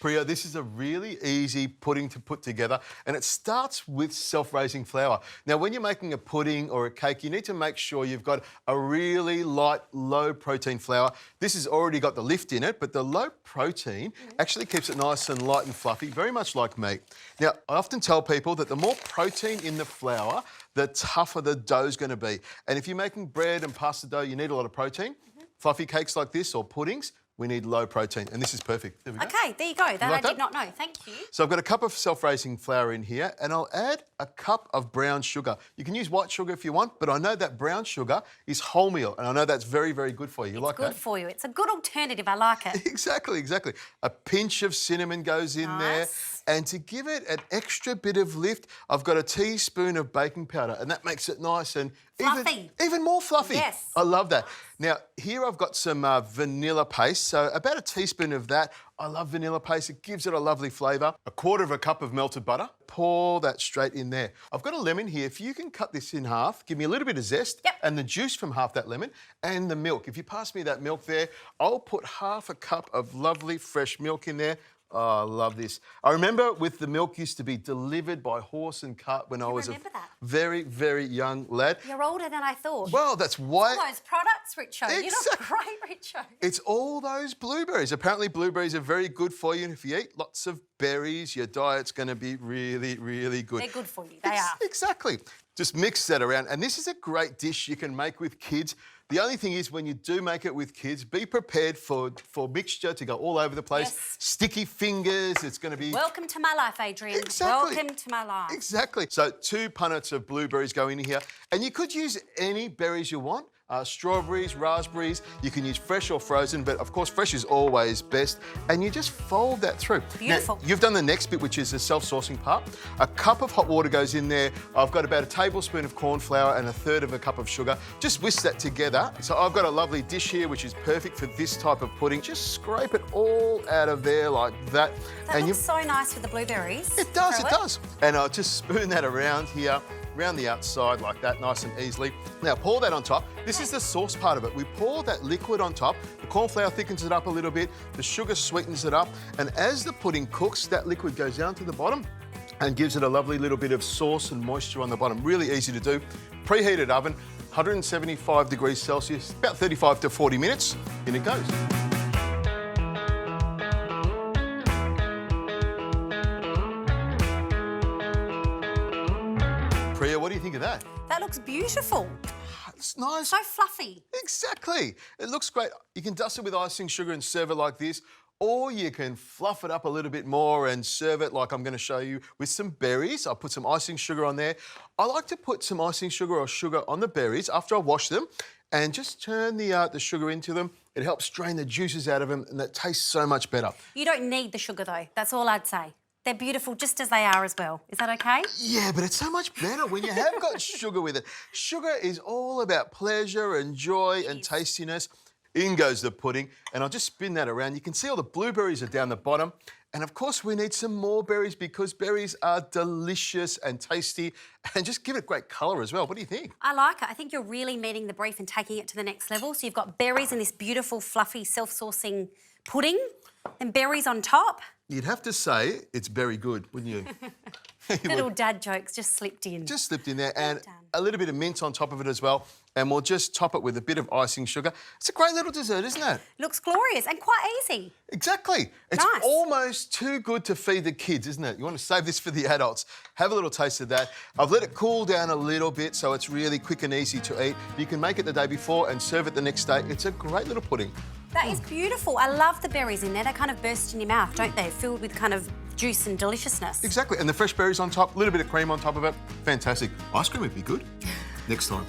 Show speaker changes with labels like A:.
A: Priya, this is a really easy pudding to put together, and it starts with self-raising flour. Now, when you're making a pudding or a cake, you need to make sure you've got a really light, low-protein flour. This has already got the lift in it, but the low protein actually keeps it nice and light and fluffy, very much like meat. Now, I often tell people that the more protein in the flour, the tougher the dough's going to be. And if you're making bread and pasta dough, you need a lot of protein. Fluffy cakes like this or puddings, we need low protein, and this is perfect. There we go.
B: Okay, there you go. That I did not know. Thank you.
A: So I've got a cup of self-raising flour in here, and I'll add a cup of brown sugar. You can use white sugar if you want, but I know that brown sugar is wholemeal, and I know that's very, very good for you. You like that?
B: It's good for you. It's a good alternative. I like it.
A: Exactly, exactly. A pinch of cinnamon goes in there, and to give it an extra bit of lift, I've got a teaspoon of baking powder, and that makes it nice and even more fluffy.
B: Yes.
A: I love that. Now, here I've got some vanilla paste, so about a teaspoon of that. I love vanilla paste. It gives it a lovely flavour. A quarter of a cup of melted butter. Pour that straight in there. I've got a lemon here. If you can cut this in half, give me a little bit of zest and the juice from half that lemon and the milk. If you pass me that milk there, I'll put half a cup of lovely fresh milk in there. Oh, I love this. I remember with the milk used to be delivered by horse and cart when I was a very, very young lad.
B: You're older than I thought.
A: Well, that's why...
B: It's all those products, Richo.
A: Exactly.
B: You look great, Richo.
A: It's all those blueberries. Apparently blueberries are very good for you, and if you eat lots of berries, your diet's going to be really, really good.
B: They're good for you. They are.
A: Exactly. Just mix that around, and this is a great dish you can make with kids. The only thing is, when you do make it with kids, be prepared for mixture to go all over the place.
B: Yes.
A: Sticky fingers, it's going to be...
B: Welcome to my life, Adrian.
A: Exactly.
B: Welcome to my life.
A: Exactly. So 2 punnets of blueberries go in here, and you could use any berries you want. Strawberries, raspberries, you can use fresh or frozen, but of course fresh is always best. And you just fold that through.
B: Beautiful.
A: Now, you've done the next bit, which is the self-saucing part. A cup of hot water goes in there. I've got about a tablespoon of corn flour and a third of a cup of sugar. Just whisk that together. So I've got a lovely dish here, which is perfect for this type of pudding. Just scrape it all out of there like that.
B: That looks so nice with the blueberries.
A: It does, it does. And I'll just spoon that around here, around the outside like that, nice and easily. Now pour that on top. This is the sauce part of it. We pour that liquid on top. The corn flour thickens it up a little bit. The sugar sweetens it up. And as the pudding cooks, that liquid goes down to the bottom and gives it a lovely little bit of sauce and moisture on the bottom. Really easy to do. Preheated oven, 175 degrees Celsius, about 35 to 40 minutes. In it goes. Priya, what do you think of that?
B: That looks beautiful.
A: It's nice.
B: So fluffy.
A: Exactly. It looks great. You can dust it with icing sugar and serve it like this, or you can fluff it up a little bit more and serve it like I'm going to show you with some berries. I'll put some icing sugar on there. I like to put some icing sugar or sugar on the berries after I wash them and just turn the sugar into them. It helps drain the juices out of them, and that tastes so much better.
B: You don't need the sugar though. That's all I'd say. They're beautiful just as they are as well. Is that okay?
A: Yeah, but it's so much better when you have got sugar with it. Sugar is all about pleasure and joy and tastiness. In goes the pudding, and I'll just spin that around. You can see all the blueberries are down the bottom. And of course, we need some more berries because berries are delicious and tasty and just give it great colour as well. What do you think?
B: I like it. I think you're really meeting the brief and taking it to the next level. So you've got berries in this beautiful, fluffy, self-saucing pudding and berries on top.
A: You'd have to say it's very good, wouldn't you?
B: Little dad jokes just slipped in.
A: Just slipped in there, and a little bit of mint on top of it as well. And we'll just top it with a bit of icing sugar. It's a great little dessert, isn't it?
B: Looks glorious and quite easy.
A: Exactly. It's almost too good to feed the kids, isn't it? You want to save this for the adults. Have a little taste of that. I've let it cool down a little bit so it's really quick and easy to eat. You can make it the day before and serve it the next day. It's a great little pudding.
B: That is beautiful. I love the berries in there. They kind of burst in your mouth, don't they? Filled with kind of juice and deliciousness.
A: Exactly. And the fresh berries on top, a little bit of cream on top of it. Fantastic. Ice cream would be good. Next time.